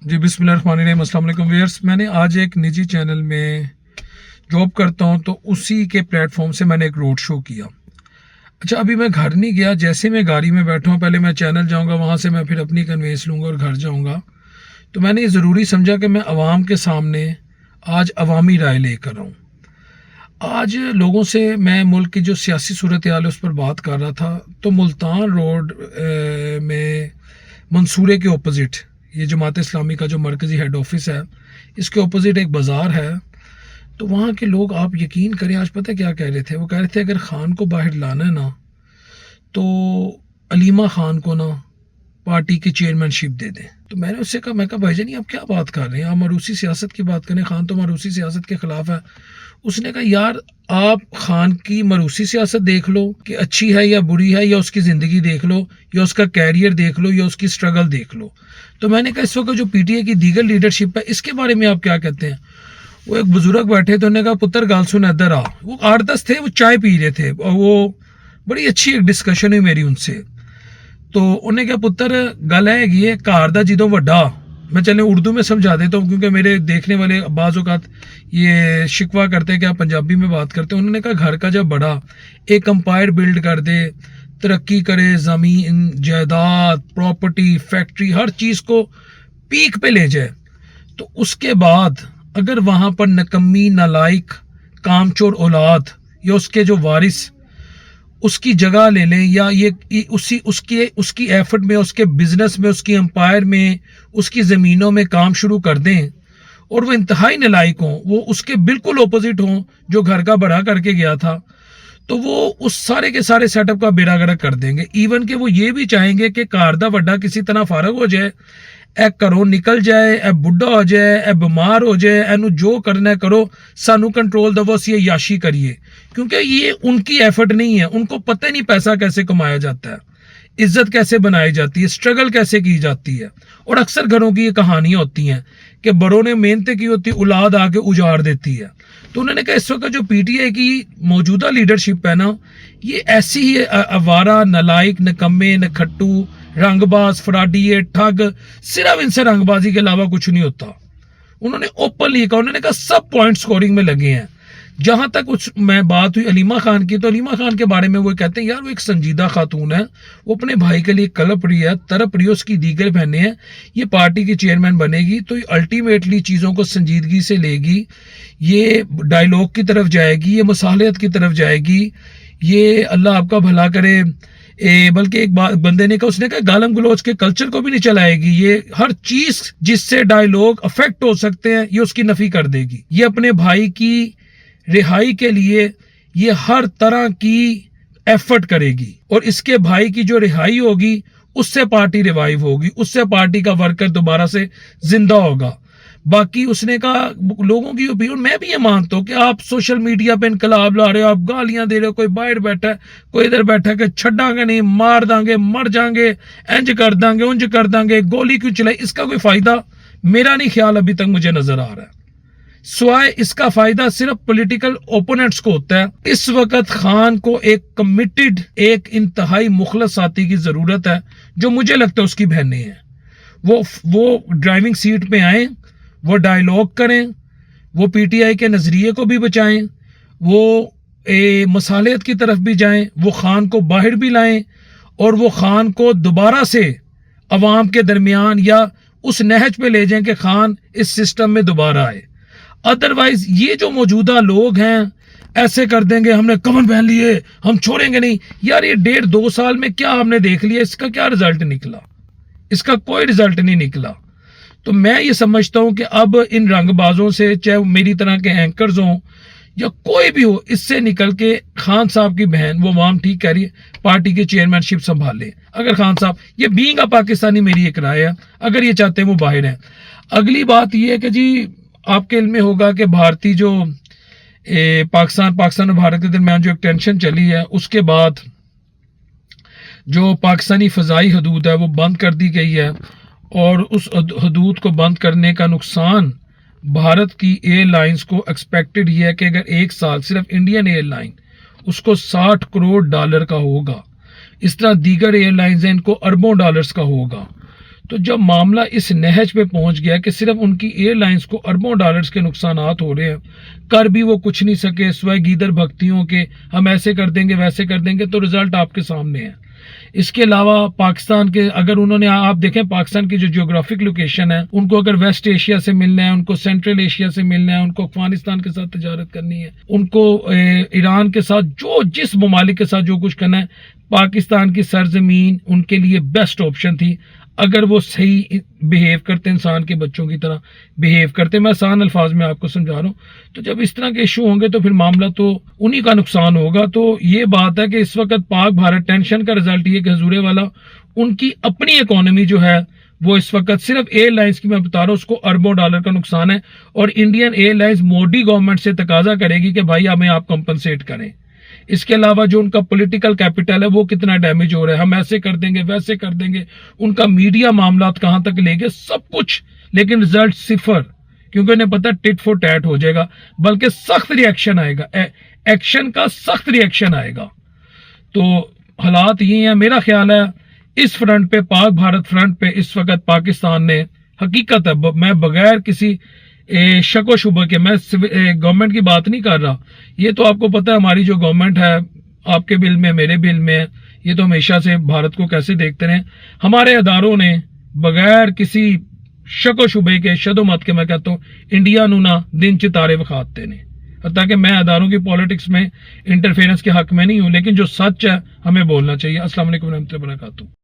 जी बिस्मिल्लाहिर्रहमानिर्रहीम। अस्सलाम वालेकुम व्यूअर्स। मैंने आज एक निजी चैनल में जॉब करता हूं, तो उसी के प्लेटफॉर्म से मैंने एक रोड शो किया। अच्छा, अभी मैं घर नहीं गया, जैसे मैं गाड़ी में बैठा हूं, पहले मैं चैनल जाऊंगा, वहां से मैं फिर अपनी कन्वेंस लूंगा और घर जाऊंगा। तो मैंने ये ज़रूरी समझा कि मैं आवाम के सामने आज अवामी राय लेकर आऊँ। आज लोगों से मैं मुल्क की जो सियासी सूरत हाल है उस पर बात कर रहा था। तो मुल्तान रोड में मंसूरे के अपोजिट, ये जमात इस्लामी का जो मरकज़ी हेड ऑफिस है, इसके अपोजिट एक बाज़ार है। तो वहाँ के लोग, आप यकीन करें, आज पता क्या कह रहे थे? वो कह रहे थे अगर ख़ान को बाहर लाना है ना, तो अलीमा ख़ान को ना पार्टी की चेयरमैनशिप दे दें। तो मैंने उससे कहा, मैं कहा भाईजान आप क्या बात कर रहे हैं, आप मरूसी सियासत की बात करें, ख़ान तो मरूसी सियासत के ख़िलाफ़ है। उसने कहा यार, आप ख़ान की मरूसी सियासत देख लो कि अच्छी है या बुरी है, या उसकी ज़िंदगी देख लो, या उसका कैरियर देख लो, या उसकी स्ट्रगल देख लो। तो मैंने कहा इस वक्त जो पीटीआई की दीगर लीडरशिप है, इसके बारे में आप क्या कहते हैं? वो एक बुजुर्ग बैठे थे, उन्होंने कहा पुत्र गाल सुन इधर आ। वो 8-10 थे, वो चाय पी रहे थे, और वो बड़ी अच्छी एक डिस्कशन हुई मेरी उनसे। तो उन्हें क्या पुत्र गल है ये घर दा जिदों वड्डा, मैं चले उर्दू में समझा देता हूँ क्योंकि मेरे देखने वाले बाज़ औक़ात ये शिकवा करते हैं कि आप पंजाबी में बात करते हैं। उन्होंने कहा घर का जब बड़ा एक एम्पायर बिल्ड कर दे, तरक्की करे, ज़मीन जायदाद प्रॉपर्टी फैक्ट्री हर चीज़ को पीक पे ले जाए, तो उसके बाद अगर वहाँ पर नकम्मी नालायक कामचोर औलाद या उसके जो वारिस उसकी जगह ले लें, या ये उसकी एफर्ट में, उसके बिजनेस में, उसकी एम्पायर में, उसकी ज़मीनों में काम शुरू कर दें, और वो इंतहाई नालायक हों, वो उसके बिल्कुल अपोजिट हों जो घर का बड़ा करके गया था, तो वो उस सारे के सारे सेटअप का बेड़ा गर्क कर देंगे। इवन कि वो ये भी चाहेंगे कि कार दा वड्डा किसी तरह फारग हो जाए, ए घरों निकल जाए, ए बुढ़ा हो जाए, ए बीमार हो जाए, एनू जो करना है करो, सानू कंट्रोल दवो, असी ये याशी करिए। क्योंकि ये उनकी एफर्ट नहीं है, उनको पता नहीं पैसा कैसे कमाया जाता है, इज्जत कैसे बनाई जाती है, स्ट्रगल कैसे की जाती है। और अक्सर घरों की ये कहानियां होती हैं कि बड़ों ने मेहनतें की होती, औलाद आके उजाड़ देती है। तो उन्होंने कहा इस वक्त जो पीटीआई की मौजूदा लीडरशिप है ना, ये ऐसी ही अवारा, नालायक, नकम्मे, नखट्टू, रंगबाज, फराडिये, ठग, सिर्फ इनसे रंगबाजी के अलावा कुछ नहीं होता। उन्होंने ओपनली कहा, उन्होंने कहा सब पॉइंट स्कोरिंग में लगे हैं। जहां तक मैं बात हुई अलीमा खान की, तो अलीमा खान के बारे में वो कहते हैं यार वो एक संजीदा खातून है, वो अपने भाई के लिए कलप रही है, तरप रही है, उसकी दीगर बहनें हैं, ये पार्टी की चेयरमैन बनेगी तो अल्टीमेटली चीज़ों को संजीदगी से लेगी, ये डायलॉग की तरफ जाएगी, ये मसालियत की तरफ जाएगी, ये अल्लाह आपका भला करे। बल्कि एक बंदे ने कहा, उसने कहा गालम गलोच के कल्चर को भी नहीं चलाएगी, ये हर चीज जिससे डायलॉग अफेक्ट हो सकते हैं ये उसकी नफी कर देगी। ये अपने भाई की रिहाई के लिए ये हर तरह की एफर्ट करेगी, और इसके भाई की जो रिहाई होगी उससे पार्टी रिवाइव होगी, उससे पार्टी का वर्कर दोबारा से जिंदा होगा। बाकी उसने कहा लोगों की ओपिनियन, मैं भी ये मानता हूँ कि आप सोशल मीडिया पे इनकलाब ला रहे हो, आप गालियां दे रहे हो, कोई बाहर बैठा है, कोई इधर बैठा है कि छड़ांगे नहीं, मार दांगे, मर जाएंगे, इंज कर दांगे, उंज कर दांगे, गोली क्यों चलाई, इसका कोई फायदा मेरा नहीं ख्याल अभी तक मुझे नजर आ रहा है। स्वाय इसका फायदा सिर्फ पॉलिटिकल ओपोनेंट्स को होता है। इस वक्त खान को एक कमिटेड, एक इंतहाई मुखलस साथी की जरूरत है, जो मुझे लगता है उसकी बहनें हैं। वो ड्राइविंग सीट पे आए, वो डायलॉग करें, वो पीटीआई के नजरिए को भी बचाएं, वो मसालियत की तरफ भी जाएं, वो खान को बाहर भी लाएं, और वो खान को दोबारा से अवाम के दरमियान या उस नहज पे ले जाएं कि खान इस सिस्टम में दोबारा आए। अदरवाइज ये जो मौजूदा लोग हैं ऐसे कर देंगे, हमने कमर पहन लिए, हम छोड़ेंगे नहीं। यार ये 1.5-2 साल में क्या हमने देख लिया, इसका क्या रिजल्ट निकला? इसका कोई रिजल्ट नहीं निकला। तो मैं ये समझता हूं कि अब इन रंगबाजों से, चाहे मेरी तरह के एंकर्स हों या कोई भी हो, इससे निकल के खान साहब की बहन, वो वाम ठीक कह रही है, पार्टी की चेयरमैनशिप संभाले। अगर खान साहब, ये बीइंग अ पाकिस्तानी मेरी एक राय है, अगर ये चाहते हैं वो बाहर हैं। अगली बात ये है कि जी आपके इल्म में होगा कि भारतीय जो पाकिस्तान और भारत के दरमियान जो एक टेंशन चली है, उसके बाद जो पाकिस्तानी फ़ज़ाई हदूद है वो बंद कर दी गई है, और उस हदूद को बंद करने का नुकसान भारत की एयरलाइंस को एक्सपेक्टेड ही है कि अगर एक साल सिर्फ इंडियन एयरलाइन उसको $60 करोड़ का होगा, इस तरह दीगर एयरलाइंस हैं इनको अरबों डॉलर्स का होगा। تو جب معاملہ اس نہج پہ پہنچ گیا کہ صرف ان کی ایئر لائنز کو اربوں ڈالرز کے نقصانات ہو رہے ہیں، کر بھی وہ کچھ نہیں سکے سوائے گیدر بھکتیوں کے، ہم ایسے کر دیں گے ویسے کر دیں گے، تو رزلٹ آپ کے سامنے ہے۔ اس کے علاوہ پاکستان کے اگر انہوں نے، آپ دیکھیں پاکستان کی جو جیوگرافک لوکیشن ہے، ان کو اگر ویسٹ ایشیا سے ملنا ہے، ان کو سینٹرل ایشیا سے ملنا ہے، ان کو افغانستان کے ساتھ تجارت کرنی ہے، ان کو ایران کے ساتھ جس ممالک کے ساتھ جو کچھ کرنا ہے، پاکستان کی سرزمین ان کے لیے بیسٹ آپشن تھی اگر وہ صحیح بیہیو کرتے، انسان کے بچوں کی طرح بیہیو کرتے۔ میں آسان الفاظ میں آپ کو سمجھا رہا ہوں۔ تو جب اس طرح کے ایشو ہوں گے تو پھر معاملہ تو انہی کا نقصان ہوگا۔ تو یہ بات ہے کہ اس وقت پاک بھارت ٹینشن کا رزلٹ یہ کہ حضورے والا ان کی اپنی اکانومی جو ہے وہ اس وقت صرف ایئر لائنز کی میں بتا رہا ہوں، اس کو اربوں ڈالر کا نقصان ہے، اور Indian air lines Modi government سے تقاضا کرے گی کہ بھائی ہمیں آپ کمپنسیٹ کریں۔ اس کے علاوہ جو ان کا پولیٹیکل کیپٹل ہے وہ کتنا ڈیمیج ہو رہا ہے، ہم ایسے کر دیں گے ویسے کر دیں گے، ان کا میڈیا معاملات کہاں تک لے گے، سب کچھ، لیکن رزلٹ صفر، کیونکہ انہیں پتہ ٹٹ فور ٹیٹ ہو جائے گا، بلکہ سخت ری ایکشن آئے گا، ایکشن کا سخت ری ایکشن آئے گا۔ تو حالات یہ ہیں۔ میرا خیال ہے اس فرنٹ پہ، پاک بھارت فرنٹ پہ اس وقت پاکستان نے، حقیقت ہے میں بغیر کسی شک و شبہ کے، میں گورنمنٹ کی بات نہیں کر رہا، یہ تو آپ کو پتہ ہے ہماری جو گورنمنٹ ہے، آپ کے بل میں میرے بل میں، یہ تو ہمیشہ سے بھارت کو کیسے دیکھتے رہے، ہمارے اداروں نے بغیر کسی شک و شبے کے، شد و مت کے، میں کہتا ہوں انڈیا نو نا دن چتارے وکھاتے نے، حتیٰ کہ میں اداروں کی پالیٹکس میں انٹرفیرنس کے حق میں نہیں ہوں، لیکن جو سچ ہے ہمیں بولنا چاہیے۔ السلام علیکم ورحمۃ اللہ وبرکاتہ۔